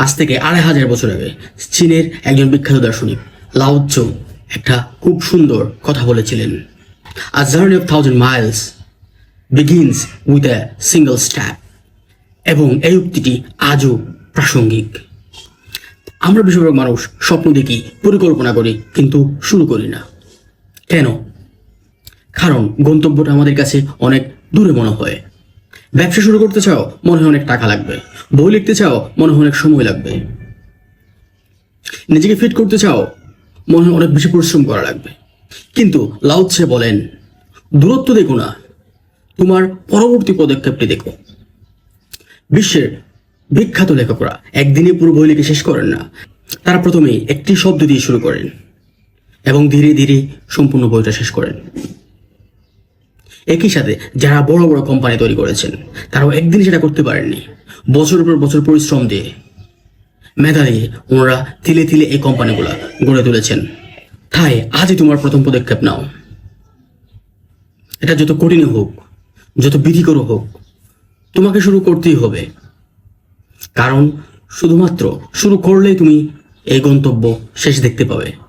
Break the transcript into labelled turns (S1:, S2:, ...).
S1: আজ থেকে 2500 বছর আগে চীনের একজন বিখ্যাত দার্শনিক লাও ৎসু একটা খুব সুন্দর কথা বলেছিলেন। আ journey of 1000 Miles begins with a single step. এবং এই উক্তিটি আজও প্রাসঙ্গিক। আমরা বেশিরভাগ মানুষ স্বপ্ন দেখি, পরিকল্পনা করি, কিন্তু শুরু করি না। কেন? কারণ গন্তব্যটা আমাদের কাছে অনেক দূরে মনে হয়। ব্যবসা শুরু করতে চাও, মনে হয় অনেক টাকা লাগবে। বই লিখতে চাও, মনে হয় অনেক সময় লাগবে। নিজেকে ফিট করতে চাও, মনে হয় অনেক বেশি পরিশ্রম করা লাগবে। কিন্তু লাও ৎসে বলেন, দূরত্ব দেখো না, তোমার পরবর্তী পদক্ষেপটি দেখো। বিশ্বের বিখ্যাত লেখকরা একদিনে পুরো বই লিখে শেষ করেন না। তারা প্রথমে একটি শব্দ দিয়ে শুরু করেন এবং ধীরে ধীরে সম্পূর্ণ বইটা শেষ করেন। একই সাথে যারা বড় বড় কোম্পানি তৈরি করেছেন, তারাও একদিনে সেটা করতে পারেননি। বছরের পর বছর পরিশ্রম দিয়ে, মেধা দিয়ে ওনারা তিলে তিলে এই কোম্পানিগুলো গড়ে তুলেছেন। তাই আজই তোমার প্রথম পদক্ষেপ নাও। এটা যত কঠিন হোক, যত বিধিকর হোক, তোমাকে শুরু করতেই হবে। কারণ শুধুমাত্র শুরু করলেই তুমি এই গন্তব্য শেষ দেখতে পাবে।